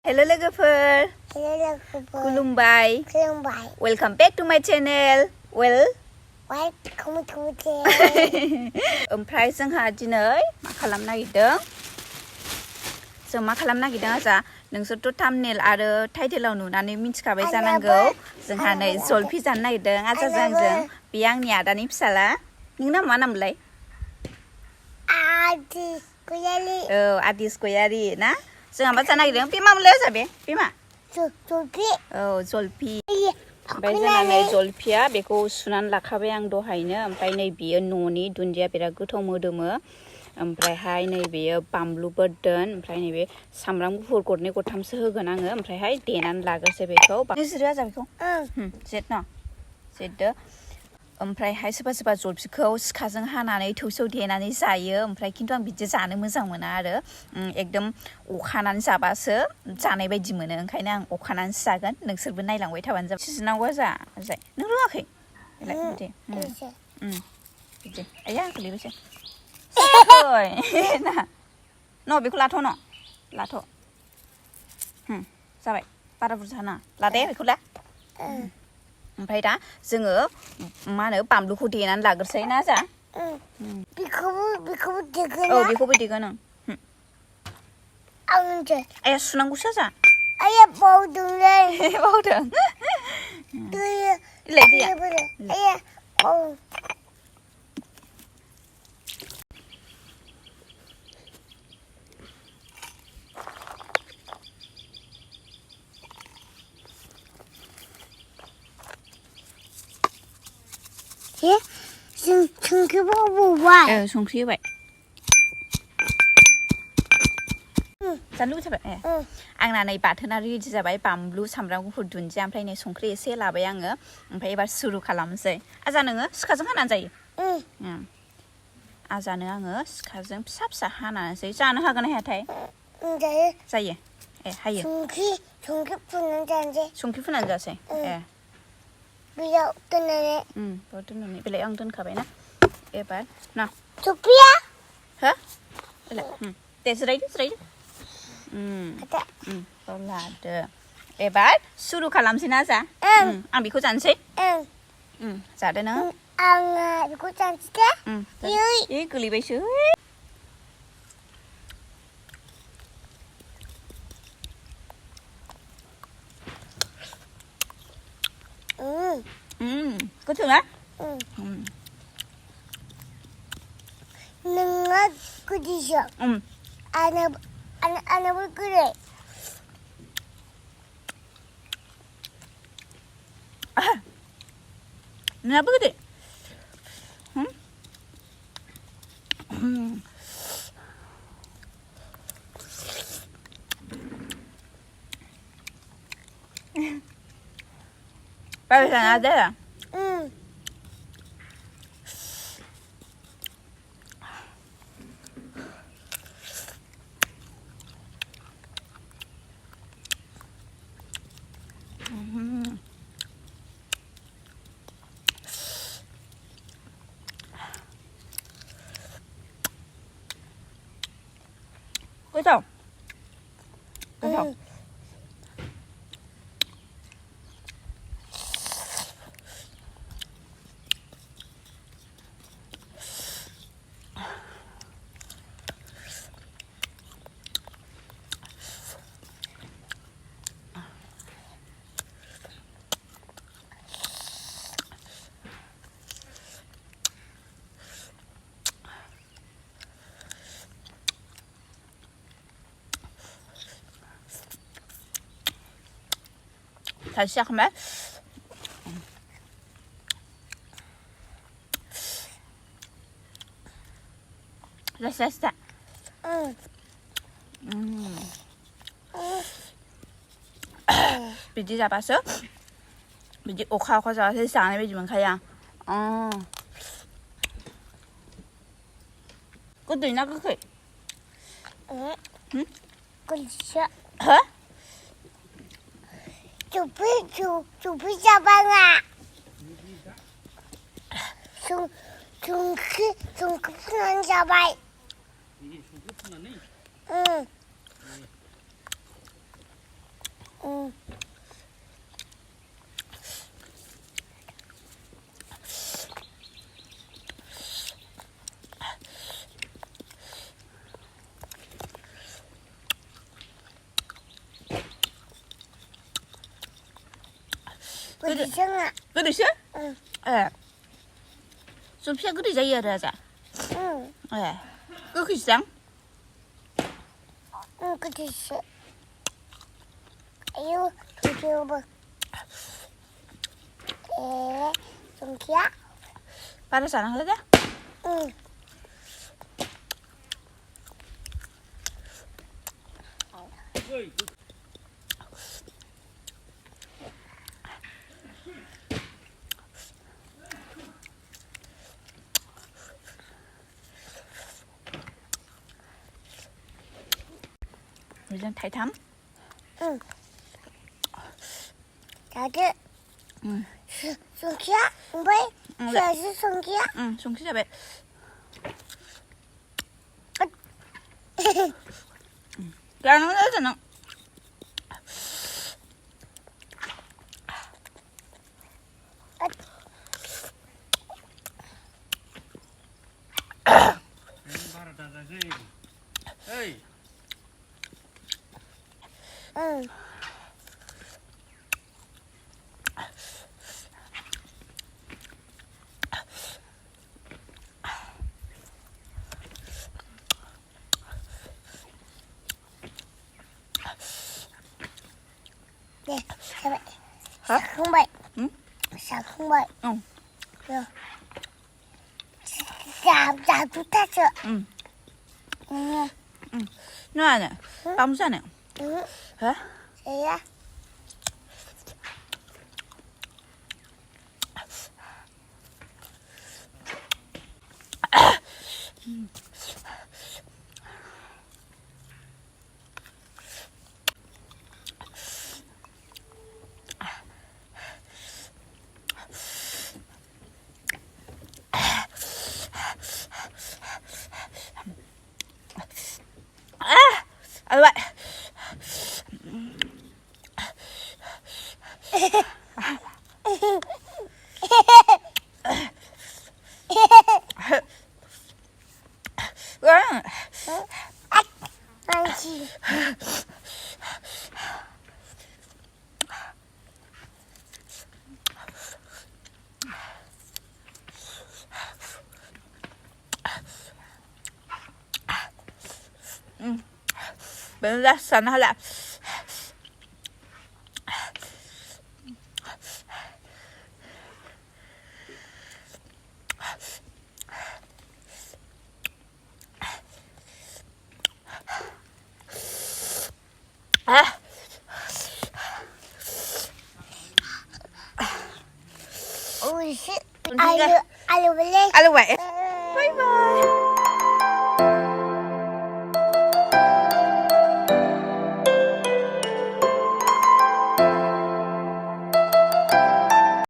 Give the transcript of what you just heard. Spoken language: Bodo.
Hello लोगोफोर खुलुमबाय Welcome back to my channel ओमफ्राय जोंहा दिनै मा खालामनो नागिरदों आजा नोंसोरथ' थाम्बनेल आरो टाइटेलाव नुनानै मिथिखाबाय जानांगौ जोंहा नै जलफि जानो नागिरदों आजाजों आंजों बे आंनि आदानि फिसाला नोंना मा नामलाय आदिस गयारी ना जोंहा मा जानो नागिरदों बे मामोनलाय आजा बे मा जलफि जलफि ओमफ्राय जोंहा नै जलफिया बेखौ सुनानै लाखाबाय आं दहायनो ओमफ्राय नै बियो न'नि दुन्दिया बिराद गोथाव मोदोमो ओमफ्रायहाय नै बेयो बानलु बोरदोन ओमफ्राय नैबे सामब्राम गुफुर गरनै गरथामसो होगोन आङो ओमफ्रायहाय देनानै लाग्रोसै बेखौ जिरो आजा बेखौ जिरदो ओमफ्रायहाय सोरबा जलफिखौ सिखाजों हानानै थौसियाव देनानै जायो ओमफ्राय खिन्थु आं बिदि जानो मोजां मोना आरो एकदम अखानानै जाबासो जानाय बायदि मोनो ओंखायनो आं अखानानैसो जागोन नोंसोरबो नायलांबाय थाबानो जाबाय सुनांगौ आजा नों रोङाखै बिदि आया गोलैबायसो न' बेखौ लाथ' जाबाय बारा बुरजा नाङा लादे बेखौ ला ओमफ्राय दा जोङो मा होनो बानलुखौ देनानै लाग्रोसै ना आजा बेखौबो देगोन बेखौबो देगोन आया सुनांगौसो आजा आया बावदोंलै बावदों दैया आया संख्रि होबाय जानो लुबैथारबाय आंना नै बाथोना रेडि जाबाय बानलु सामब्राम गुफुर दुन्दिया ओमफ्राय नै संख्रि एसे लाबाय आङो ओमफ्राय एबार सुरु खालामनोसै आजा नोङो सिखाजों हानानै जायो आजानो आङो सिखाजों फिसा फिसा हानानैसै जानो हागोन ना हायाथाय जायो हायो संख्रि फुनानै जासै बेयाव दोननानै बेलाय आं दोनखाबायना एबार ना सफिया हो दे जिरायदो लादो एबार सुरु खालामसै ना आजा आं बेखौ जानोसै जादो नों आङो बेखौ जानोसै दे गोलैबायसो गोथाव ना नोङो गोदैसो आंनाबो गोदै नोंनाबो गोदै बाय जाना दे गोथाव 다시 시작하면 됐어 비지 잡았어? 비지 오카 잡아서 안에 비지면 가야 그것도 있나 그거 응? 그렇죠 어? 조피 잡아라. 종크 푸는 자바이. 응. 응. 그릇이? 응. 예. 솔피야 그릇이 이해하자. 응. 예. 그릇이장? 응, 그릇이. 아유, 조개오버. 좀기야? 바라지 않아 그러자? 응. 우리 좀 타이탐? 응. 나도. 응. 송키야? 뭐야? 응, 나도 송키야? 응, 손기 잡아. 까는 거잖아. 응. 네, 잡아. 삭홍발. 응? 삭홍발. 응. 나 붙었어. 응. 응. 응. 너 안에 밤사네. 응. 어? 얘야. 아, 왜? 왜? 아이지. 응. 맨날 산하라. 아. 오이시. 알로 볼래? 알로 와. 바이바이.